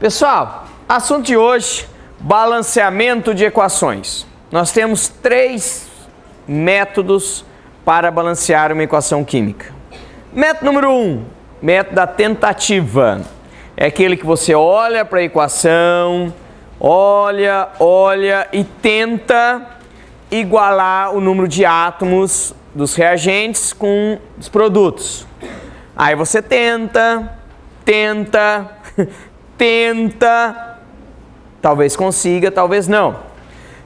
Pessoal, assunto de hoje, balanceamento de equações. Nós temos 3 métodos para balancear uma equação química. Método número 1, método da tentativa. É aquele que você olha para a equação, olha e tenta igualar o número de átomos dos reagentes com os produtos. Aí você tenta, talvez consiga, talvez não.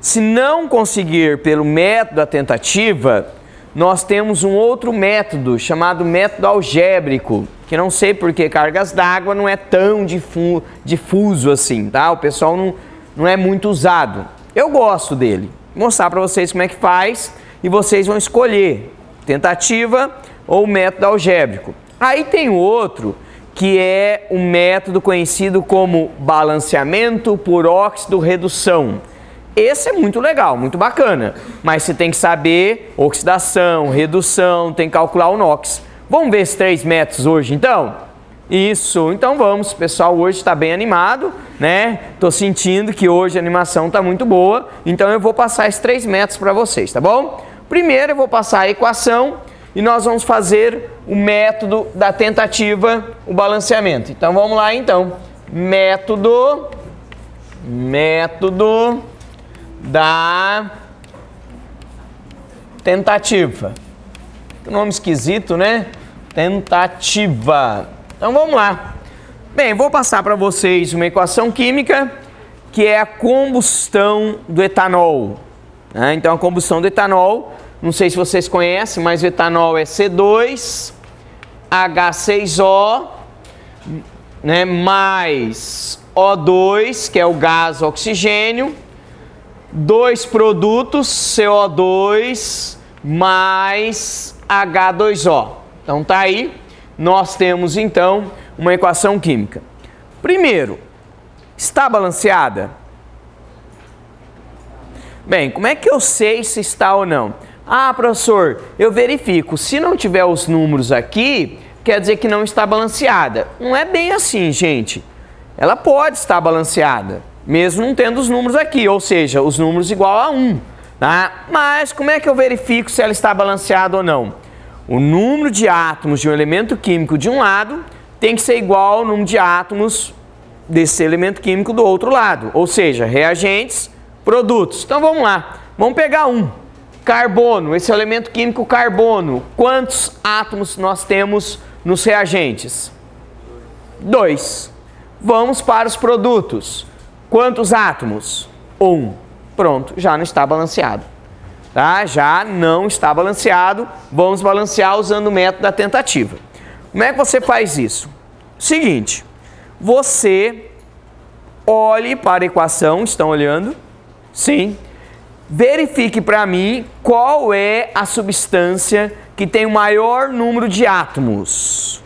Se não conseguir pelo método da tentativa, nós temos um outro método chamado método algébrico, que não sei porque cargas d'água não é tão difuso assim, tá? O pessoal não é muito usado. Eu gosto dele. Vou mostrar para vocês como é que faz e vocês vão escolher tentativa ou método algébrico. Aí tem outro que é um método conhecido como balanceamento por óxido-redução. Esse é muito legal, muito bacana, mas você tem que saber oxidação, redução, tem que calcular o NOx. Vamos ver esses 3 métodos hoje então? Isso, então vamos, o pessoal hoje está bem animado, né? Tô sentindo que hoje a animação está muito boa, então eu vou passar esses 3 métodos para vocês, tá bom? Primeiro eu vou passar a equação e nós vamos fazer o método da tentativa, o balanceamento. Então vamos lá então, método da tentativa. Que nome esquisito, né? Tentativa. Então vamos lá. Bem, vou passar para vocês uma equação química que é a combustão do etanol. Então a combustão do etanol, não sei se vocês conhecem, mas o etanol é C2H6O, né, mais O2, que é o gás oxigênio, 2 produtos, CO2 mais H2O. Então tá aí, nós temos então uma equação química. Primeiro, está balanceada? Bem, como é que eu sei se está ou não? Ah, professor, eu verifico. Se não tiver os números aqui, quer dizer que não está balanceada. Não é bem assim, gente. Ela pode estar balanceada, mesmo não tendo os números aqui, ou seja, os números igual a 1. Tá? Mas como é que eu verifico se ela está balanceada ou não? O número de átomos de um elemento químico de um lado tem que ser igual ao número de átomos desse elemento químico do outro lado, ou seja, reagentes, produtos. Então vamos lá, vamos pegar um. Carbono, esse elemento químico carbono, quantos átomos nós temos nos reagentes? 2. Vamos para os produtos. Quantos átomos? 1. Pronto, já não está balanceado. Tá? Já não está balanceado. Vamos balancear usando o método da tentativa. Como é que você faz isso? Seguinte, você olhe para a equação, estão olhando? Sim. Verifique para mim qual é a substância que tem o maior número de átomos.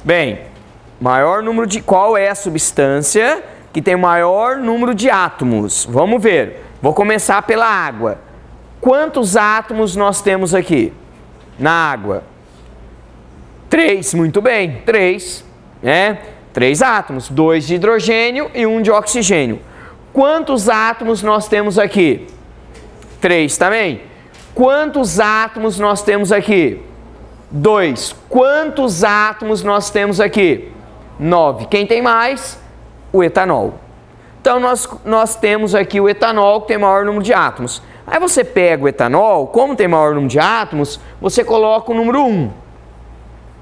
Bem, qual é a substância que tem o maior número de átomos? Vamos ver. Vou começar pela água. Quantos átomos nós temos aqui na água? 3, muito bem, 3, né? 3 átomos, 2 de hidrogênio e 1 de oxigênio. Quantos átomos nós temos aqui? 3 também. Quantos átomos nós temos aqui? 2. Quantos átomos nós temos aqui? 9. Quem tem mais? O etanol. Então nós temos aqui o etanol que tem maior número de átomos. Aí você pega o etanol, como tem maior número de átomos, você coloca o número 1.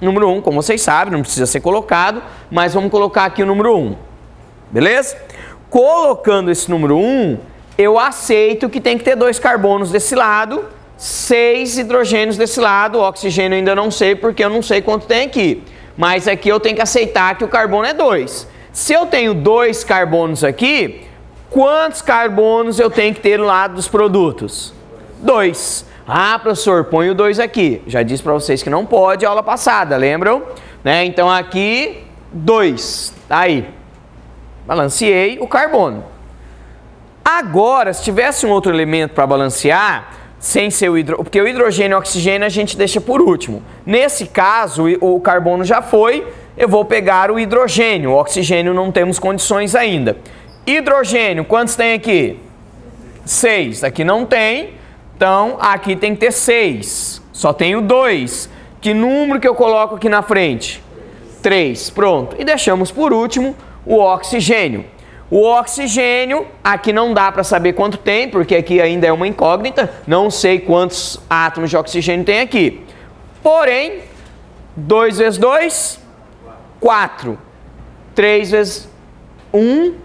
Número 1, como vocês sabem, não precisa ser colocado, mas vamos colocar aqui o número 1. Beleza? Colocando esse número 1, eu aceito que tem que ter 2 carbonos desse lado, 6 hidrogênios desse lado, o oxigênio ainda não sei porque eu não sei quanto tem aqui. Mas aqui eu tenho que aceitar que o carbono é 2. Se eu tenho 2 carbonos aqui, quantos carbonos eu tenho que ter no lado dos produtos? 2. Ah, professor, põe o 2 aqui. Já disse para vocês que não pode, aula passada, lembram? Né? Então aqui, 2. Tá aí. Balanceei o carbono. Agora, se tivesse um outro elemento para balancear, sem ser o hidrogênio, porque o hidrogênio e o oxigênio a gente deixa por último. Nesse caso, o carbono já foi, eu vou pegar o hidrogênio. O oxigênio não temos condições ainda. Hidrogênio, quantos tem aqui? 6. Aqui não tem, então aqui tem que ter 6. Só tenho 2. Que número que eu coloco aqui na frente? 3. Pronto. E deixamos por último o oxigênio. O oxigênio, aqui não dá para saber quanto tem, porque aqui ainda é uma incógnita. Não sei quantos átomos de oxigênio tem aqui. Porém, 2 vezes 2, 4. 3 vezes 1,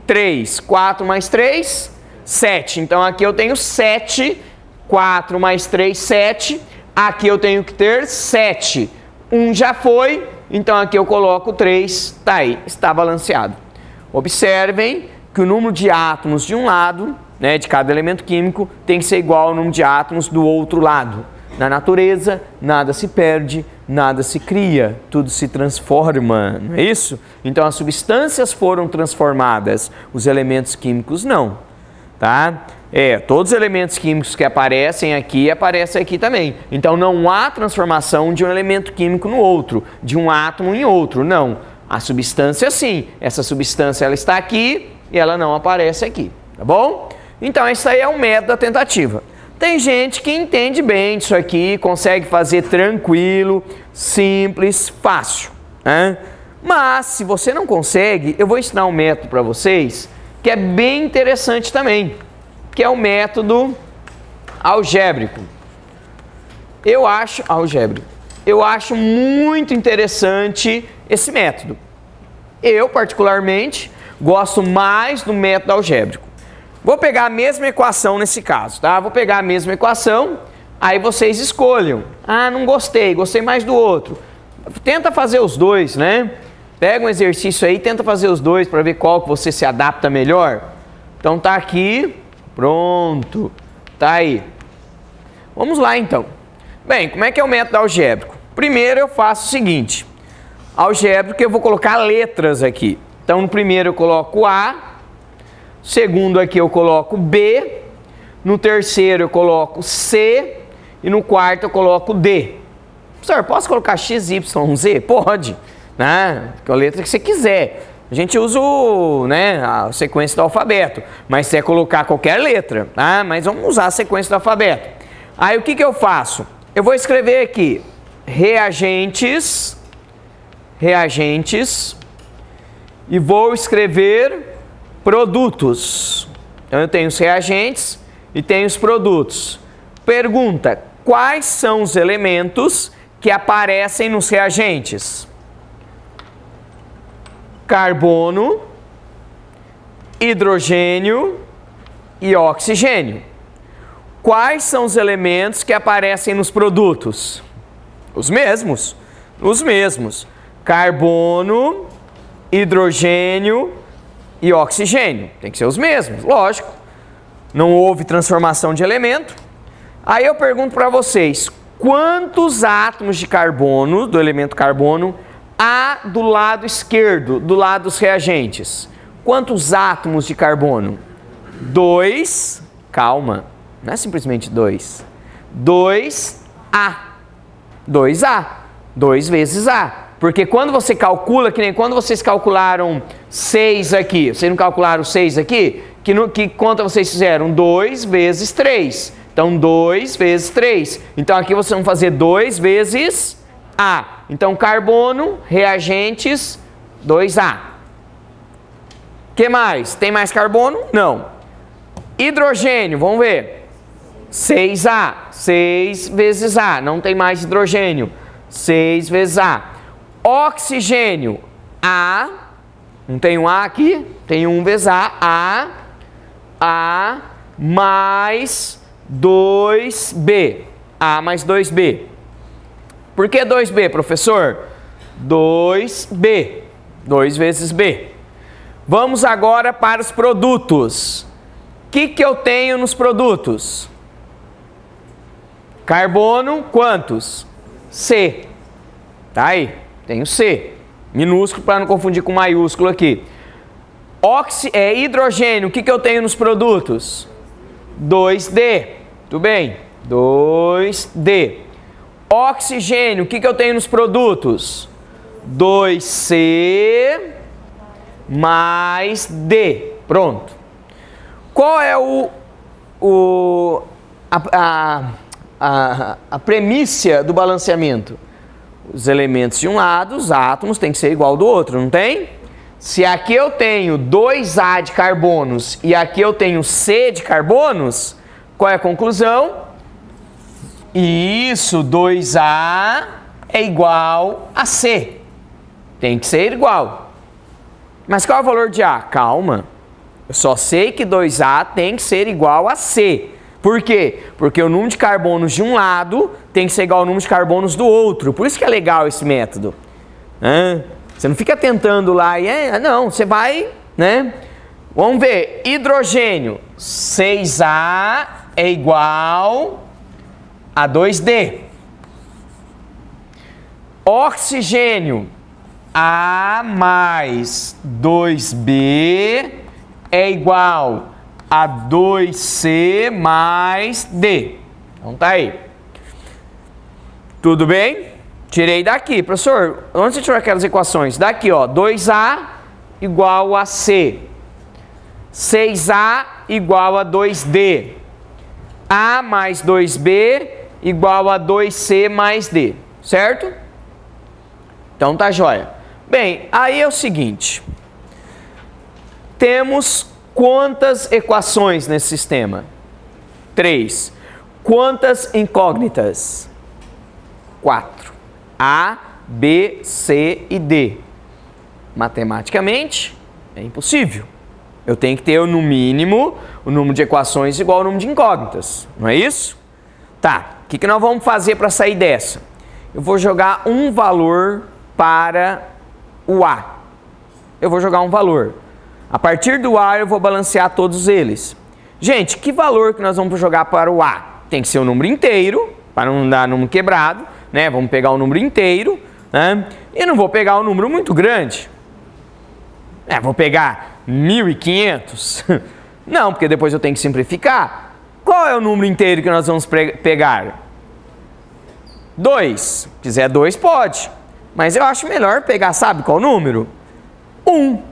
3. 4 mais 3, 7. Então aqui eu tenho 7. 4 mais 3, 7. Aqui eu tenho que ter 7. 1 já foi, então aqui eu coloco 3. Tá aí, está balanceado. Observem que o número de átomos de um lado, né, de cada elemento químico, tem que ser igual ao número de átomos do outro lado. Na natureza, nada se perde, nada se cria, tudo se transforma, não é isso? Então as substâncias foram transformadas, os elementos químicos não, tá? Todos os elementos químicos que aparecem aqui também. Então não há transformação de um elemento químico no outro, de um átomo em outro, não. A substância sim, essa substância ela está aqui e ela não aparece aqui, tá bom? Então esse aí é o método da tentativa. Tem gente que entende bem disso aqui, consegue fazer tranquilo, simples, fácil, né? Mas se você não consegue, eu vou ensinar um método para vocês que é bem interessante também, que é o método algébrico. Eu acho muito interessante esse método. Eu, particularmente, gosto mais do método algébrico. Vou pegar a mesma equação nesse caso, tá? Vou pegar a mesma equação, aí vocês escolham. Ah, não gostei, gostei mais do outro. Tenta fazer os dois, né? Pega um exercício aí, tenta fazer os dois para ver qual que você se adapta melhor. Então tá aqui, pronto, tá aí. Vamos lá então. Bem, como é que é o método algébrico? Primeiro eu faço o seguinte, algébrico eu vou colocar letras aqui. Então no primeiro eu coloco A, segundo aqui eu coloco B, no terceiro eu coloco C e no quarto eu coloco D. Professor, posso colocar X, Y, Z? Pode, né? A letra que você quiser. A gente usa a sequência do alfabeto, mas você colocar qualquer letra, tá? Mas vamos usar a sequência do alfabeto. Aí o que eu faço? Eu vou escrever aqui reagentes, e vou escrever produtos. Então eu tenho os reagentes e tenho os produtos. Pergunta, quais são os elementos que aparecem nos reagentes? Carbono, hidrogênio e oxigênio. Quais são os elementos que aparecem nos produtos? Os mesmos. Carbono, hidrogênio e oxigênio. Tem que ser os mesmos, lógico. Não houve transformação de elemento. Aí eu pergunto para vocês, quantos átomos de carbono, do elemento carbono, há do lado esquerdo, do lado dos reagentes? Quantos átomos de carbono? 2, calma. Não é simplesmente 2. 2A. 2A. 2 vezes A. Porque quando você calcula, que nem quando vocês calcularam 6 aqui, vocês não calcularam 6 aqui? Que conta vocês fizeram? 2 vezes 3. Então 2 vezes 3. Então aqui vocês vão fazer 2 vezes A. Então carbono, reagentes, 2A. Que mais? Tem mais carbono? Não. Hidrogênio, vamos ver. 6A, 6 vezes A, não tem mais hidrogênio, 6 vezes A. Oxigênio, A, não tem um A aqui, tem 1 vezes A mais 2B, A mais 2B. Por que 2B, professor? 2B, 2 vezes B. Vamos agora para os produtos. O que eu tenho nos produtos? Carbono, quantos? C. Tá aí, tenho C. Minúsculo para não confundir com maiúsculo aqui. Hidrogênio, o que eu tenho nos produtos? 2D. Tudo bem? 2D. Oxigênio, o que eu tenho nos produtos? 2C mais D. Pronto. Qual é a premissa do balanceamento? Os elementos de um lado, os átomos, tem que ser igual ao do outro, não tem? Se aqui eu tenho 2A de carbonos e aqui eu tenho C de carbonos, qual é a conclusão? Isso, 2A é igual a C. Tem que ser igual. Mas qual é o valor de A? Calma. Eu só sei que 2A tem que ser igual a C. Por quê? Porque o número de carbonos de um lado tem que ser igual ao número de carbonos do outro. Por isso que é legal esse método. Você não fica tentando lá e... não, você vai, né? Vamos ver. Hidrogênio. 6A é igual a 2D. Oxigênio. A mais 2B é igual a 2C mais D. Então tá aí. Tudo bem? Tirei daqui. Professor, onde você tirou aquelas equações? Daqui, ó. 2A igual a C. 6A igual a 2D. A mais 2B igual a 2C mais D. Certo? Então tá jóia. Bem, aí é o seguinte. Temos quantas equações nesse sistema? 3. Quantas incógnitas? 4. A, B, C e D. Matematicamente, é impossível. Eu tenho que ter, no mínimo, o número de equações igual ao número de incógnitas. Não é isso? Tá. O que nós vamos fazer para sair dessa? Eu vou jogar um valor para o A. Eu vou jogar um valor. A partir do A eu vou balancear todos eles. Gente, que valor que nós vamos jogar para o A? Tem que ser um número inteiro, para não dar número quebrado, né? Vamos pegar o número inteiro, né? E não vou pegar um número muito grande. Vou pegar 1.500. Não, porque depois eu tenho que simplificar. Qual é o número inteiro que nós vamos pegar? 2. Se quiser 2, pode. Mas eu acho melhor pegar, sabe qual número? 1.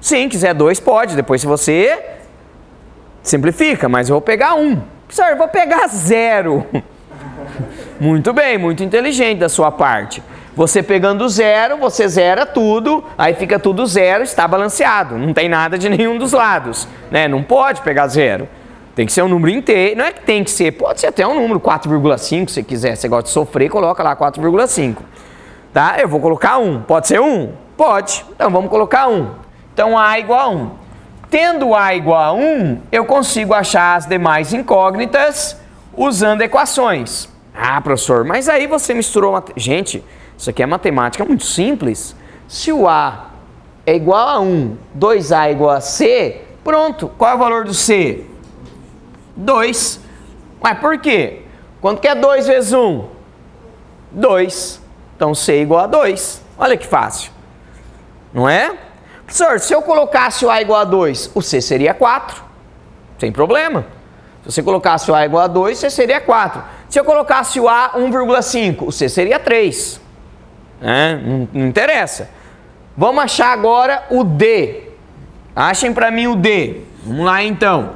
Sim, quiser 2, pode. Depois se você simplifica, mas eu vou pegar 1. Professor, eu vou pegar 0. Muito bem, muito inteligente da sua parte. Você pegando 0, você zera tudo, aí fica tudo 0, está balanceado. Não tem nada de nenhum dos lados, né? Não pode pegar 0. Tem que ser um número inteiro. Não é que tem que ser, pode ser até um número 4,5 se quiser. Você gosta de sofrer, coloca lá 4,5. Tá? Eu vou colocar 1. Pode ser 1? Pode. Então vamos colocar 1. Então A igual a 1. Tendo A igual a 1, eu consigo achar as demais incógnitas usando equações. Ah, professor, mas aí você misturou... Gente, isso aqui é matemática muito simples. Se o A é igual a 1, 2A é igual a C, pronto. Qual é o valor do C? 2. Mas por quê? Quanto que é 2 vezes 1? 2. Então C é igual a 2. Olha que fácil. Não é? Professor, se eu colocasse o A igual a 2, o C seria 4. Sem problema. Se você colocasse o A igual a 2, C seria 4. Se eu colocasse o A 1,5, o C seria 3. Não interessa. Vamos achar agora o D. Achem para mim o D. Vamos lá então.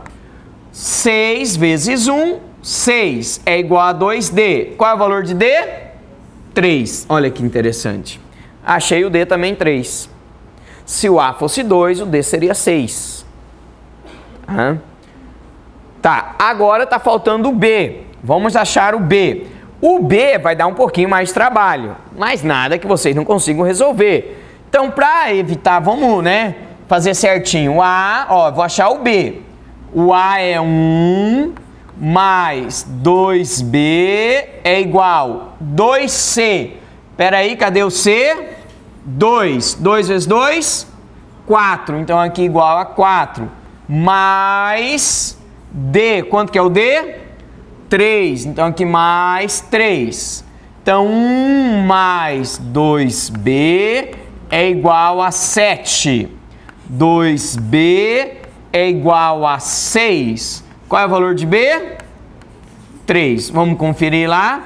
6 vezes 1, 6 é igual a 2D. Qual é o valor de D? 3. Olha que interessante. Achei o D também 3. Se o A fosse 2, o D seria 6. Tá, agora está faltando o B. Vamos achar o B. O B vai dar um pouquinho mais de trabalho, mas nada que vocês não consigam resolver. Então, para evitar, vamos, fazer certinho. O A, vou achar o B. O A é 1 mais 2B é igual 2C. Espera aí, cadê o C? 2. 2 vezes 2? 4. Então, aqui igual a 4. Mais D. Quanto que é o D? 3. Então, aqui mais 3. Então, 1 mais 2B é igual a 7. 2B é igual a 6. Qual é o valor de B? 3. Vamos conferir lá.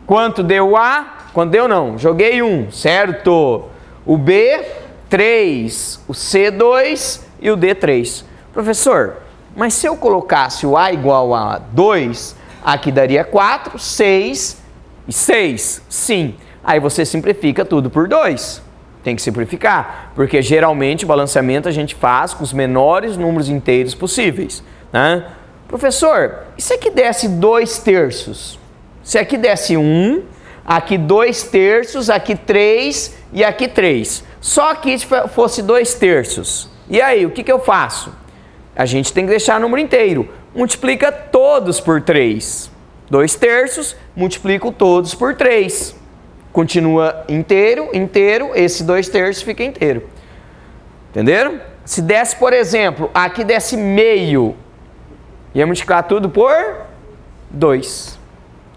Quanto deu A? Quando deu, não. Joguei 1, certo? O B, 3. O C, 2. E o D, 3. Professor, mas se eu colocasse o A igual a 2, aqui daria 4, 6 e 6. Sim. Aí você simplifica tudo por 2. Tem que simplificar, porque geralmente o balanceamento a gente faz com os menores números inteiros possíveis, né? Professor, e se aqui desse 2/3? Se aqui desse 1, aqui 2/3, aqui 3 e aqui 3. Só aqui se fosse 2/3. E aí, o que eu faço? A gente tem que deixar o número inteiro. Multiplica todos por 3. 2/3, multiplico todos por 3. Continua inteiro, inteiro, esse 2/3 fica inteiro. Entenderam? Se desse, por exemplo, aqui desse meio, ia multiplicar tudo por 2.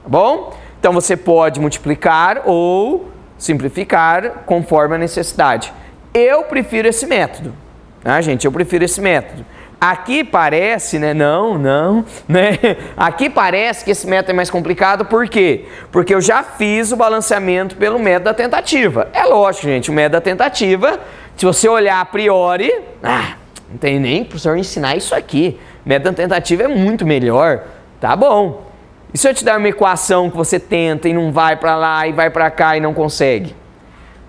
Tá bom? Então você pode multiplicar ou simplificar conforme a necessidade. Eu prefiro esse método. Tá, gente? Eu prefiro esse método. Aqui parece, né? Não, né? Aqui parece que esse método é mais complicado, por quê? Porque eu já fiz o balanceamento pelo método da tentativa. É lógico, gente, o método da tentativa, se você olhar a priori, não tem nem para o professor ensinar isso aqui. O método da tentativa é muito melhor, tá bom. E se eu te dar uma equação que você tenta e não vai para lá e vai para cá e não consegue?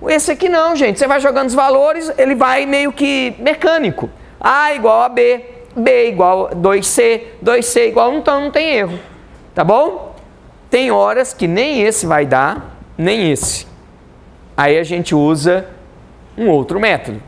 Esse aqui não, gente, você vai jogando os valores, ele vai meio que mecânico. A igual a B, B igual a 2C, 2C igual a 1, então não tem erro, tá bom? Tem horas que nem esse vai dar, nem esse. Aí a gente usa um outro método.